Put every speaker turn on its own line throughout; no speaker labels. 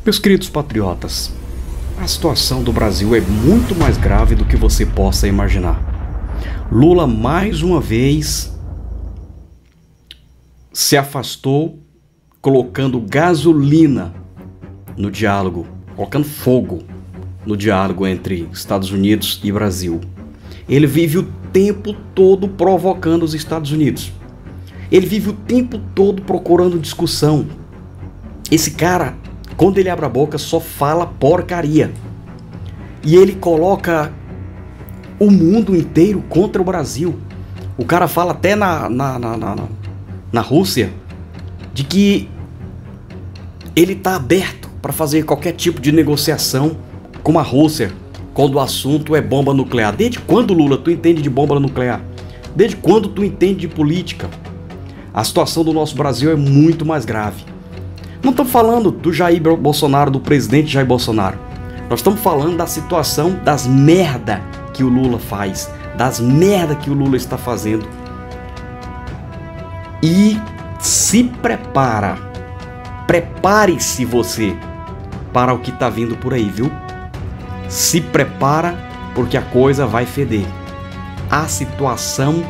Meus queridos patriotas, a situação do Brasil é muito mais grave do que você possa imaginar. Lula mais uma vez se afastou, colocando gasolina no diálogo, colocando fogo no diálogo entre Estados Unidos e Brasil. Ele vive o tempo todo provocando os Estados Unidos. Ele vive o tempo todo procurando discussão. Esse cara, quando ele abre a boca, só fala porcaria. E ele coloca o mundo inteiro contra o Brasil. O cara fala até na Rússia de que ele está aberto para fazer qualquer tipo de negociação com a Rússia quando o assunto é bomba nuclear. Desde quando, Lula, tu entende de bomba nuclear? Desde quando tu entende de política? A situação do nosso Brasil é muito mais grave. Não estamos falando do Jair Bolsonaro, do presidente Jair Bolsonaro. Nós estamos falando da situação, das merda que o Lula faz, das merda que o Lula está fazendo. E se prepara, prepare-se você para o que está vindo por aí, viu? Se prepara, porque a coisa vai feder. A situação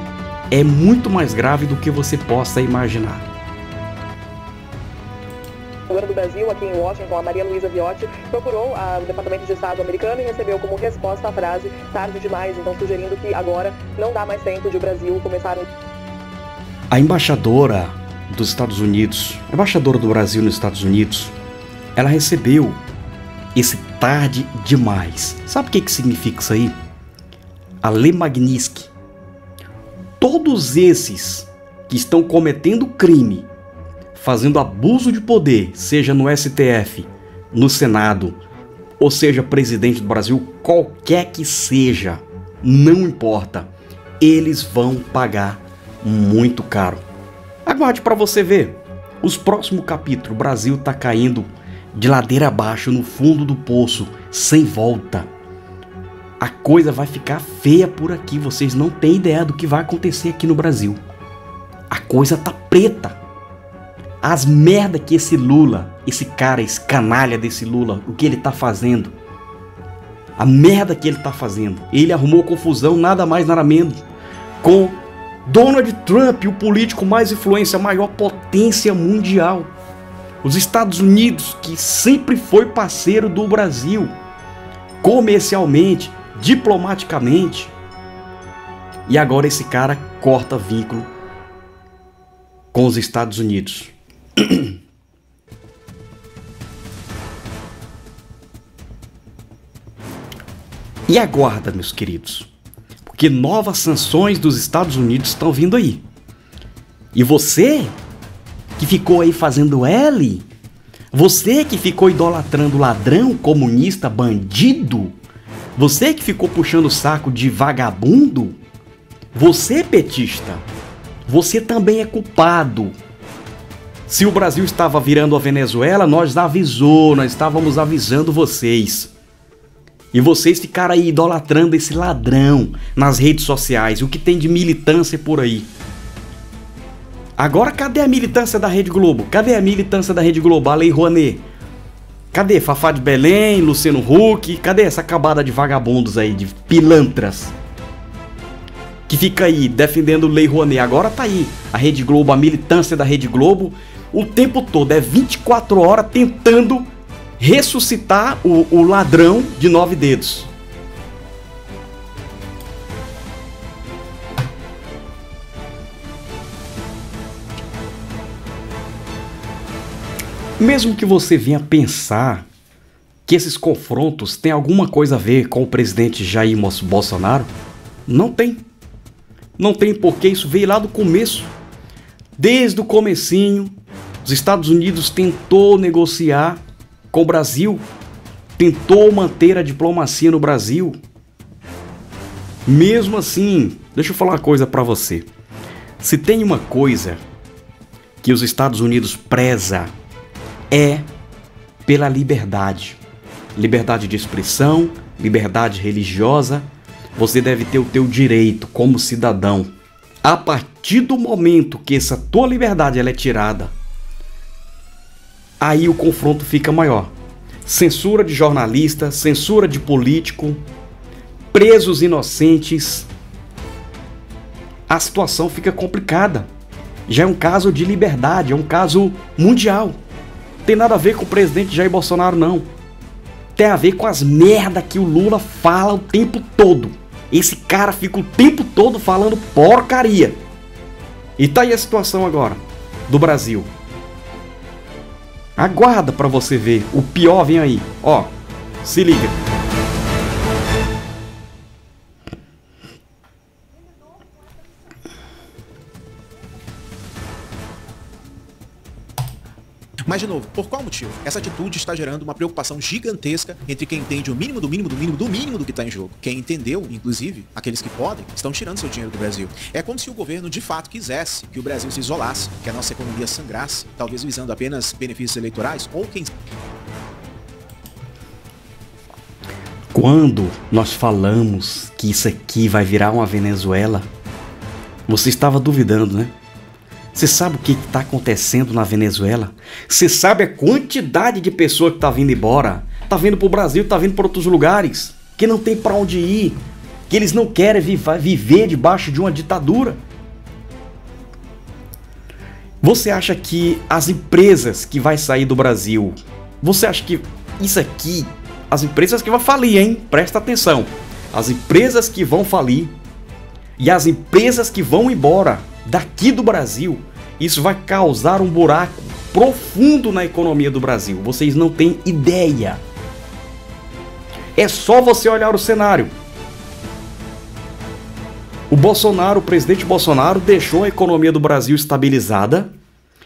é muito mais grave do que você possa imaginar.
O governo do Brasil, aqui em Washington, a Maria Luísa Viotti, procurou o Departamento de Estado americano e recebeu como resposta a frase "tarde demais", então sugerindo que agora não dá mais tempo de o Brasil começar...
A embaixadora dos Estados Unidos, a embaixadora do Brasil nos Estados Unidos, ela recebeu esse "tarde demais". Sabe o que significa isso aí? A Lei Magnitsky. Todos esses que estão cometendo crime, fazendo abuso de poder, seja no STF, no Senado, ou seja presidente do Brasil, qualquer que seja, não importa, eles vão pagar muito caro. Aguarde para você ver. Os próximos capítulos, o Brasil está caindo de ladeira abaixo, no fundo do poço, sem volta. A coisa vai ficar feia por aqui, vocês não têm ideia do que vai acontecer aqui no Brasil. A coisa tá preta. As merda que esse Lula, esse cara, esse canalha desse Lula, o que ele tá fazendo. A merda que ele tá fazendo. Ele arrumou confusão, nada mais nada menos, com Donald Trump, o político mais influência, a maior potência mundial. Os Estados Unidos, que sempre foi parceiro do Brasil, comercialmente, diplomaticamente. E agora esse cara corta vínculo com os Estados Unidos. E aguarda, meus queridos, porque novas sanções dos Estados Unidos estão vindo aí. E você que ficou aí fazendo L, você que ficou idolatrando ladrão, comunista, bandido, você que ficou puxando o saco de vagabundo, você petista, você também é culpado. Se o Brasil estava virando a Venezuela, nós estávamos avisando vocês. E vocês ficaram aí idolatrando esse ladrão nas redes sociais. O que tem de militância por aí? Agora cadê a militância da Rede Globo? Cadê a militância da Rede Globo? A Lei Rouanet? Cadê Fafá de Belém, Luciano Huck? Cadê essa cabada de vagabundos aí, de pilantras? Que fica aí defendendo Lei Rouanet. Agora tá aí a Rede Globo, a militância da Rede Globo, o tempo todo, é 24 horas tentando ressuscitar o ladrão de 9 dedos. Mesmo que você venha pensar que esses confrontos têm alguma coisa a ver com o presidente Jair Bolsonaro, não tem. Não tem, porque isso veio lá do começo. Desde o comecinho, os Estados Unidos tentou negociar com o Brasil, tentou manter a diplomacia no Brasil. Mesmo assim, deixa eu falar uma coisa para você. Se tem uma coisa que os Estados Unidos preza, é pela liberdade. Liberdade de expressão, liberdade religiosa. Você deve ter o teu direito como cidadão. A partir do momento que essa tua liberdade ela é tirada, aí o confronto fica maior. censura de jornalista, censura de político, presos inocentes. A situação fica complicada. Já é um caso de liberdade, é um caso mundial. Não tem nada a ver com o presidente Jair Bolsonaro, não. Tem a ver com as merdas que o Lula fala o tempo todo. Esse cara fica o tempo todo falando porcaria. E tá aí a situação agora do Brasil. Aguarda pra você ver. O pior vem aí. Ó, se liga.
Mas, de novo, por qual motivo? Essa atitude está gerando uma preocupação gigantesca entre quem entende o mínimo do mínimo do mínimo do mínimo do que está em jogo. Quem entendeu, inclusive, aqueles que podem, estão tirando seu dinheiro do Brasil. É como se o governo, de fato, quisesse que o Brasil se isolasse, que a nossa economia sangrasse, talvez visando apenas benefícios eleitorais, ou quem...
Quando nós falamos que isso aqui vai virar uma Venezuela, você estava duvidando, né? Você sabe o que está acontecendo na Venezuela? Você sabe a quantidade de pessoas que está vindo embora? Está vindo para o Brasil, está vindo para outros lugares, que não tem para onde ir, que eles não querem viver debaixo de uma ditadura. Você acha que as empresas que vai sair do Brasil, você acha que isso aqui, as empresas que vão falir, hein? Presta atenção. As empresas que vão falir e as empresas que vão embora daqui do Brasil, isso vai causar um buraco profundo na economia do Brasil. Vocês não têm ideia. É só você olhar o cenário. O Bolsonaro, o presidente Bolsonaro, deixou a economia do Brasil estabilizada,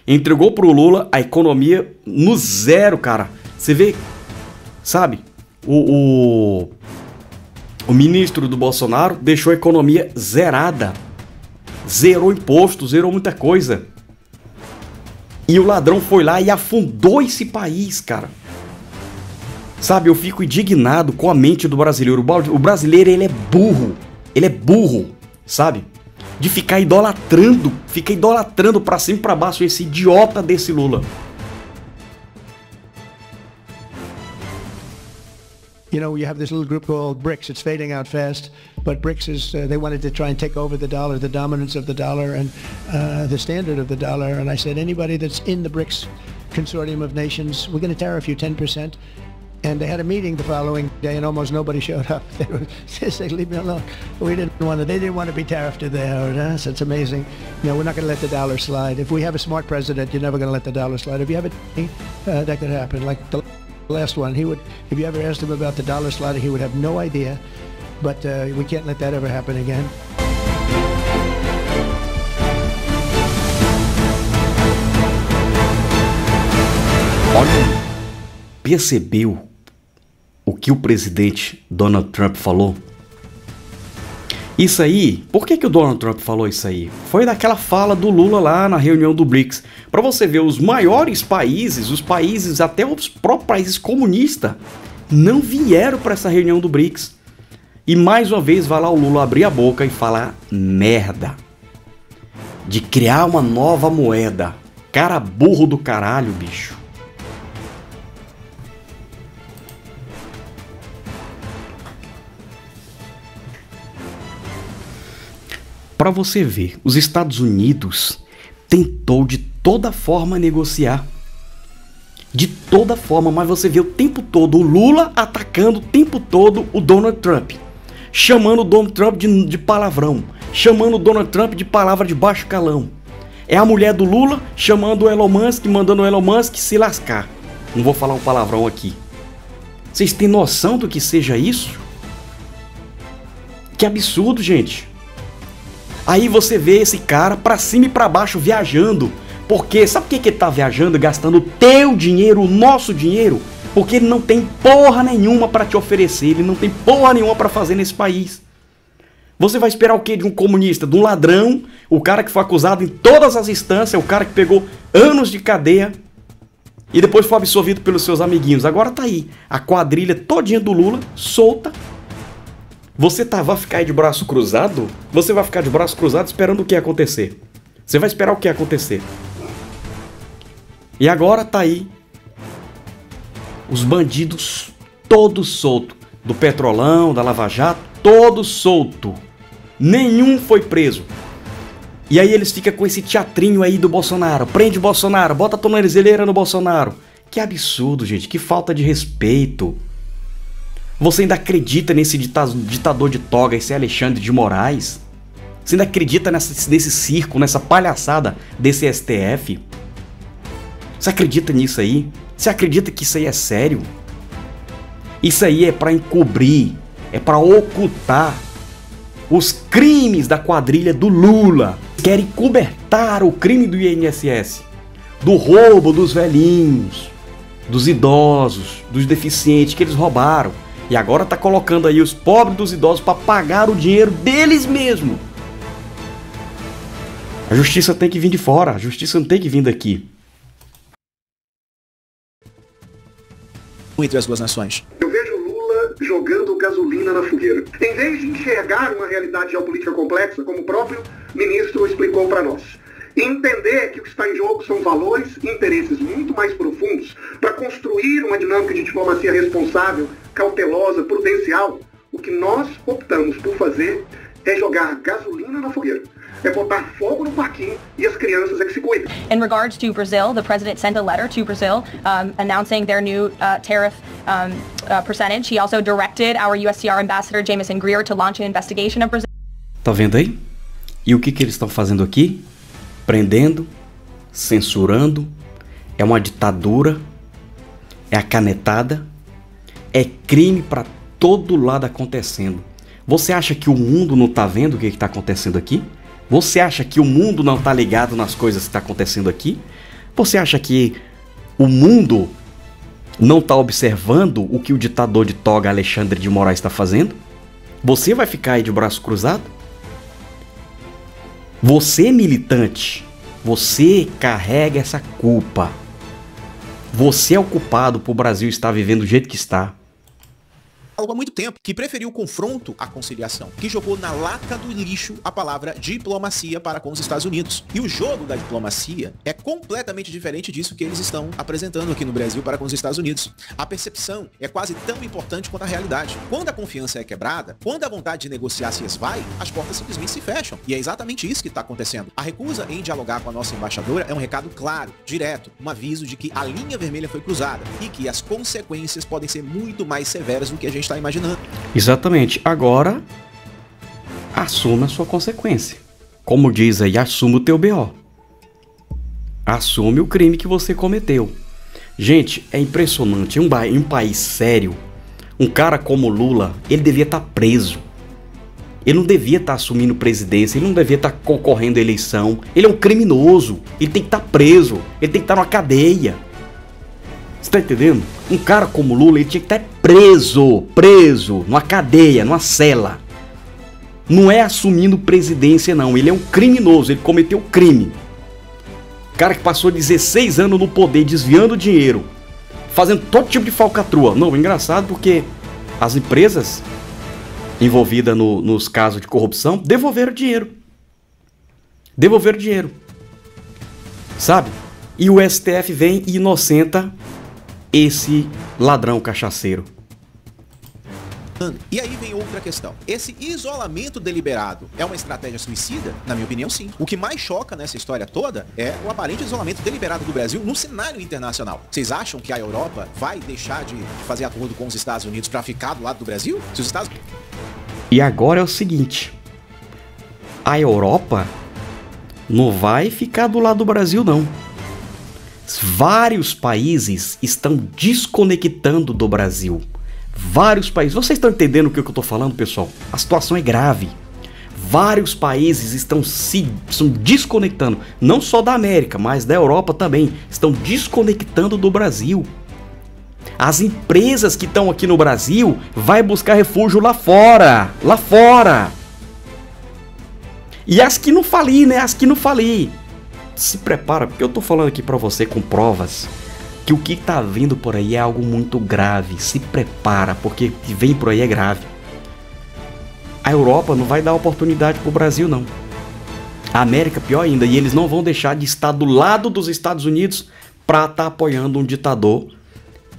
entregou pro Lula a economia no zero, cara. Você vê, sabe, o ministro do Bolsonaro deixou a economia zerada. Zerou imposto, zerou muita coisa. E o ladrão foi lá e afundou esse país, cara. Sabe, eu fico indignado com a mente do brasileiro. O brasileiro, ele é burro, sabe? De ficar idolatrando pra cima e pra baixo esse idiota desse Lula.
You know, you have this little group called BRICS. It's fading out fast, but BRICS is, they wanted to try and take over the dollar, the dominance of the dollar and the standard of the dollar. And I said, anybody that's in the BRICS consortium of nations, we're going to tariff you 10%. And they had a meeting the following day and almost nobody showed up. They said, leave me alone. They didn't want to be tariffed there. So it's amazing. You know, we're not going to let the dollar slide. If we have a smart president, you're never going to let the dollar slide. If you have a, that could happen. Like the last one, he would, if you ever asked him about the dollar sliding, he would have no idea. But we can't let that ever happen again.
Olha, percebeu o que o presidente Donald Trump falou? Isso aí, por que o Donald Trump falou isso aí? Foi daquela fala do Lula lá na reunião do BRICS. Para você ver, os maiores países, até os próprios países comunistas, não vieram para essa reunião do BRICS. E mais uma vez vai lá o Lula abrir a boca e falar merda. De criar uma nova moeda. Cara burro do caralho, bicho. Para você ver, os Estados Unidos tentou de toda forma negociar. De toda forma, mas você vê o tempo todo o Lula atacando o tempo todo o Donald Trump. Chamando o Donald Trump de palavrão. Chamando o Donald Trump de palavra de baixo calão. É a mulher do Lula chamando o Elon Musk, mandando o Elon Musk se lascar. Não vou falar um palavrão aqui. Vocês têm noção do que seja isso? Que absurdo, gente. Aí você vê esse cara pra cima e pra baixo viajando. Porque sabe por que ele tá viajando, gastando o teu dinheiro, o nosso dinheiro? Porque ele não tem porra nenhuma pra te oferecer. Ele não tem porra nenhuma pra fazer nesse país. Você vai esperar o quê de um comunista? De um ladrão? O cara que foi acusado em todas as instâncias. O cara que pegou anos de cadeia. E depois foi absolvido pelos seus amiguinhos. Agora tá aí. A quadrilha todinha do Lula, solta. Você vai ficar aí de braço cruzado? Você vai ficar de braço cruzado esperando o que acontecer? Você vai esperar o que acontecer? E agora tá aí Os bandidos todos soltos. Do Petrolão, da Lava Jato, todos soltos. Nenhum foi preso. E aí eles ficam com esse teatrinho aí do Bolsonaro. Prende o Bolsonaro, bota a tornozeleira no Bolsonaro. Que absurdo, gente. Que falta de respeito. Você ainda acredita nesse ditador de toga, esse Alexandre de Moraes? Você ainda acredita nesse circo, nessa palhaçada desse STF? Você acredita nisso aí? Você acredita que isso aí é sério? Isso aí é para encobrir, é para ocultar os crimes da quadrilha do Lula. Querem cobertar o crime do INSS, do roubo dos velhinhos, dos idosos, dos deficientes que eles roubaram. E agora tá colocando aí os pobres dos idosos para pagar o dinheiro deles mesmos. A justiça tem que vir de fora, a justiça não tem que vir daqui.
Entre as duas nações.
Eu vejo Lula jogando gasolina na fogueira. Em vez de enxergar uma realidade geopolítica complexa, como o próprio ministro explicou para nós. Entender que o que está em jogo são valores e interesses muito mais profundos para construir uma dinâmica de diplomacia responsável, cautelosa, prudencial. O que nós optamos por fazer é jogar gasolina na fogueira. É botar fogo no parquinho e as crianças é que se cuidam.
In regards to Brazil, the president sent a letter to Brazil announcing their new tariff percentage. He also directed our USTR ambassador Jameson Greer to launch an investigation of Brazil.
Tá vendo aí? E o que eles estão fazendo aqui? Prendendo, censurando, é uma ditadura, é a canetada, é crime para todo lado acontecendo. Você acha que o mundo não tá vendo o que está acontecendo aqui? Você acha que o mundo não tá ligado nas coisas que está acontecendo aqui? Você acha que o mundo não tá observando o que o ditador de toga Alexandre de Moraes está fazendo? Você vai ficar aí de braço cruzado? Você, militante, você carrega essa culpa. Você é o culpado por o Brasil estar vivendo do jeito que está.
Há muito tempo, que preferiu o confronto à conciliação, que jogou na lata do lixo a palavra diplomacia para com os Estados Unidos. E o jogo da diplomacia é completamente diferente disso que eles estão apresentando aqui no Brasil para com os Estados Unidos. A percepção é quase tão importante quanto a realidade. Quando a confiança é quebrada, quando a vontade de negociar se esvai, as portas simplesmente se fecham. E é exatamente isso que está acontecendo. A recusa em dialogar com a nossa embaixadora é um recado claro, direto, um aviso de que a linha vermelha foi cruzada e que as consequências podem ser muito mais severas do que a gente está imaginando.
Exatamente. Agora, assuma a sua consequência. Como diz aí, assuma o teu BO. Assume o crime que você cometeu. Gente, é impressionante. Em um país sério, um cara como Lula, ele devia estar preso. Ele não devia estar assumindo presidência, ele não devia estar concorrendo à eleição. Ele é um criminoso. Ele tem que estar preso. Ele tem que estar numa cadeia. Você tá entendendo? Um cara como Lula, ele tinha que estar preso, numa cadeia, numa cela. Não é assumindo presidência, não. Ele é um criminoso, ele cometeu crime. Cara que passou 16 anos no poder, desviando dinheiro, fazendo todo tipo de falcatrua. Não, é engraçado porque as empresas envolvidas nos casos de corrupção devolveram dinheiro. Sabe? E o STF vem e inocenta esse ladrão cachaceiro.
E aí vem outra questão. Esse isolamento deliberado é uma estratégia suicida? Na minha opinião, sim. O que mais choca nessa história toda é o aparente isolamento deliberado do Brasil no cenário internacional. Vocês acham que a Europa vai deixar de fazer acordo com os Estados Unidos para ficar do lado do Brasil? Se os Estados...
E agora é o seguinte. A Europa não vai ficar do lado do Brasil, não. Vários países estão desconectando do Brasil. Vários países. Vocês estão entendendo o que eu estou falando, pessoal? A situação é grave. Vários países estão desconectando. Não só da América, mas da Europa também. Estão desconectando do Brasil. As empresas que estão aqui no Brasil vão buscar refúgio lá fora. Lá fora. E as que não fali, né? As que não fali. Se prepara, porque eu tô falando aqui pra você com provas que o que tá vindo por aí é algo muito grave. Se prepara, porque o que vem por aí é grave. A Europa não vai dar oportunidade pro Brasil, não. A América, pior ainda, e eles não vão deixar de estar do lado dos Estados Unidos pra estar apoiando um ditador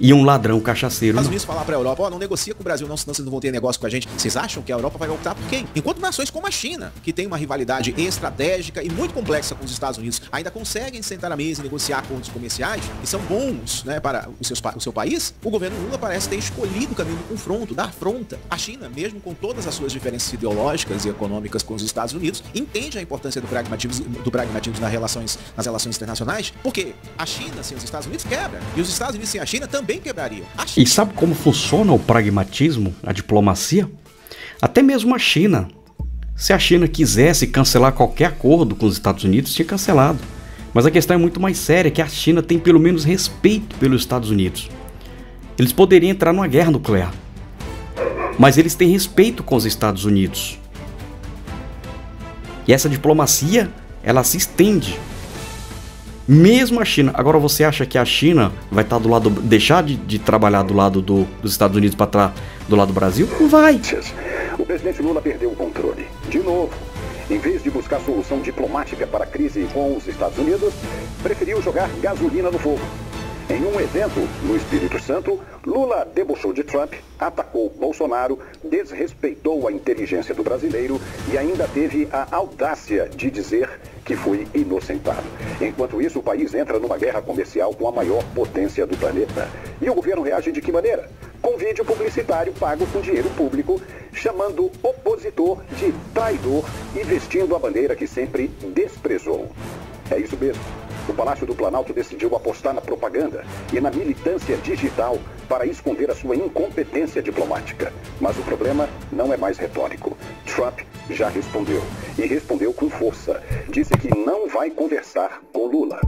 e um ladrão cachaceiro.
Os Estados Unidos falar para a Europa, não negocia com o Brasil não, senão vocês não vão ter negócio com a gente. Vocês acham que a Europa vai optar por quem? Enquanto nações como a China, que tem uma rivalidade estratégica e muito complexa com os Estados Unidos, ainda conseguem sentar à mesa e negociar acordos comerciais, que são bons, né, para o seu país, o governo Lula parece ter escolhido o caminho do confronto, da afronta. A China, mesmo com todas as suas diferenças ideológicas e econômicas com os Estados Unidos, entende a importância do pragmatismo nas relações internacionais, porque a China sem os Estados Unidos quebra, e os Estados Unidos sem a China também quebrariam.
E sabe como funciona o pragmatismo, a diplomacia? Até mesmo a China. Se a China quisesse cancelar qualquer acordo com os Estados Unidos, tinha cancelado. Mas a questão é muito mais séria, que a China tem pelo menos respeito pelos Estados Unidos. Eles poderiam entrar numa guerra nuclear, mas eles têm respeito com os Estados Unidos. E essa diplomacia, ela se estende. Mesmo a China. Agora você acha que a China vai estar do lado, deixar de trabalhar do lado dos Estados Unidos para estar do lado do Brasil? Não vai.
O presidente Lula perdeu o controle. De novo. Em vez de buscar solução diplomática para a crise com os Estados Unidos, preferiu jogar gasolina no fogo. Em um evento no Espírito Santo, Lula debochou de Trump, atacou Bolsonaro, desrespeitou a inteligência do brasileiro e ainda teve a audácia de dizer que foi inocentado. Enquanto isso, o país entra numa guerra comercial com a maior potência do planeta. E o governo reage de que maneira? Com vídeo publicitário pago com dinheiro público, chamando opositor de traidor e vestindo a bandeira que sempre desprezou. É isso mesmo. O Palácio do Planalto decidiu apostar na propaganda e na militância digital para esconder a sua incompetência diplomática. Mas o problema não é mais retórico. Trump já respondeu. E respondeu com força. Disse que não vai conversar com Lula.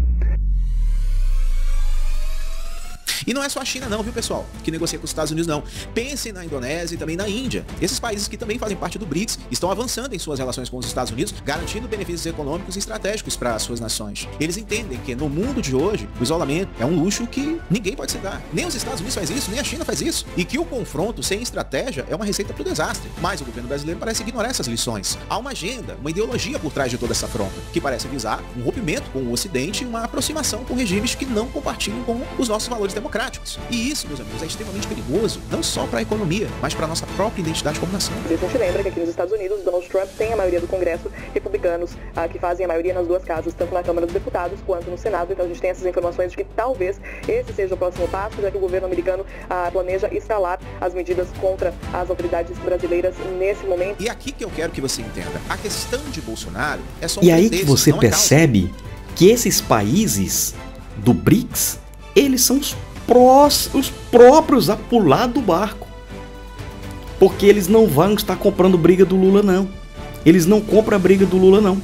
E não é só a China não, viu, pessoal, que negocia com os Estados Unidos, não. Pensem na Indonésia e também na Índia. Esses países que também fazem parte do BRICS estão avançando em suas relações com os Estados Unidos, garantindo benefícios econômicos e estratégicos para as suas nações. Eles entendem que no mundo de hoje, o isolamento é um luxo que ninguém pode se dar. Nem os Estados Unidos faz isso, nem a China faz isso. E que o confronto sem estratégia é uma receita para o desastre. Mas o governo brasileiro parece ignorar essas lições. Há uma agenda, uma ideologia por trás de toda essa afronta, que parece visar um rompimento com o Ocidente e uma aproximação com regimes que não compartilham com os nossos valores democráticos. E isso, meus amigos, é extremamente perigoso, não só para a economia, mas para a nossa própria identidade como nação.
A gente lembra que aqui nos Estados Unidos, Donald Trump tem a maioria do Congresso, republicanos que fazem a maioria nas duas casas, tanto na Câmara dos Deputados quanto no Senado. Então a gente tem essas informações de que talvez esse seja o próximo passo, já que o governo americano planeja instalar as medidas contra as autoridades brasileiras nesse momento.
E aqui que eu quero que você entenda, a questão de Bolsonaro é só um
E aí que
pretexto,
você
não é
percebe que esses países do BRICS, eles são os próprios a pular do barco. Porque eles não vão estar comprando briga do Lula, não. Eles não compram a briga do Lula, não.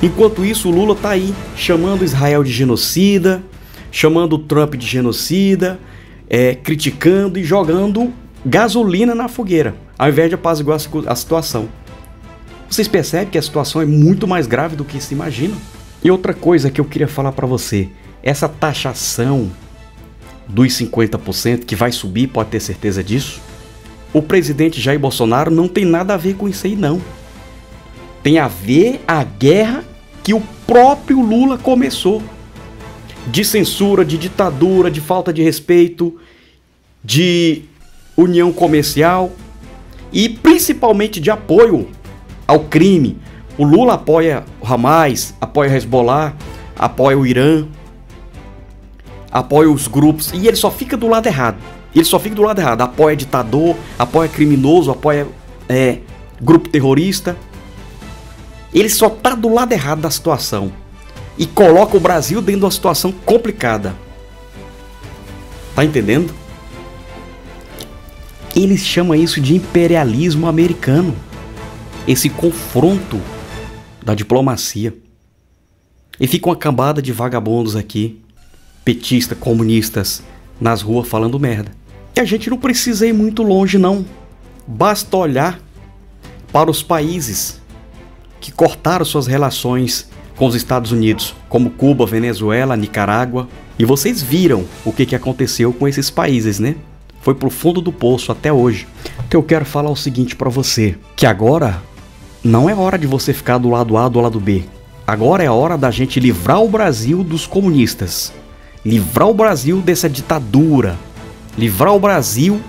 Enquanto isso, o Lula tá aí chamando Israel de genocida, chamando o Trump de genocida, criticando e jogando gasolina na fogueira, ao invés de apaziguar a situação. Vocês percebem que a situação é muito mais grave do que se imagina? E outra coisa que eu queria falar para você, essa taxação dos 50% que vai subir, pode ter certeza disso, o presidente Jair Bolsonaro não tem nada a ver com isso aí, não. Tem a ver a guerra que o próprio Lula começou. De censura, de ditadura, de falta de respeito, de união comercial e principalmente de apoio ao crime. O Lula apoia o Hamas, apoia o Hezbollah, apoia o Irã, apoia os grupos, e ele só fica do lado errado. Ele só fica do lado errado. Apoia ditador, apoia criminoso, apoia grupo terrorista. Ele só tá do lado errado da situação. E coloca o Brasil dentro de uma situação complicada. Tá entendendo? Eles chamam isso de imperialismo americano. Esse confronto da diplomacia. E fica uma cambada de vagabundos aqui, petistas, comunistas, nas ruas falando merda. E a gente não precisa ir muito longe, não. Basta olhar para os países que cortaram suas relações com os Estados Unidos, como Cuba, Venezuela, Nicarágua. E vocês viram o que aconteceu com esses países, né? Foi pro fundo do poço até hoje. Então eu quero falar o seguinte para você, que agora não é hora de você ficar do lado A ou do lado B. Agora é hora da gente livrar o Brasil dos comunistas. livrar o Brasil dessa ditadura, livrar o Brasil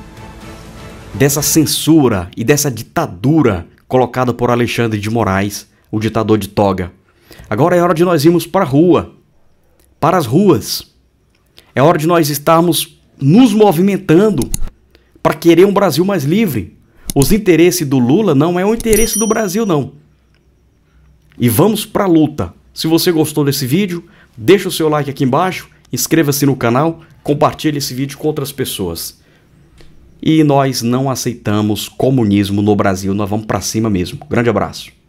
dessa censura e dessa ditadura colocada por Alexandre de Moraes, o ditador de toga. Agora é hora de nós irmos para a rua, para as ruas. É hora de nós estarmos nos movimentando para querer um Brasil mais livre. Os interesses do Lula não é o interesse do Brasil, não. E vamos para a luta. Se você gostou desse vídeo, deixa o seu like aqui embaixo, inscreva-se no canal, compartilhe esse vídeo com outras pessoas. E nós não aceitamos comunismo no Brasil, nós vamos para cima mesmo. Grande abraço.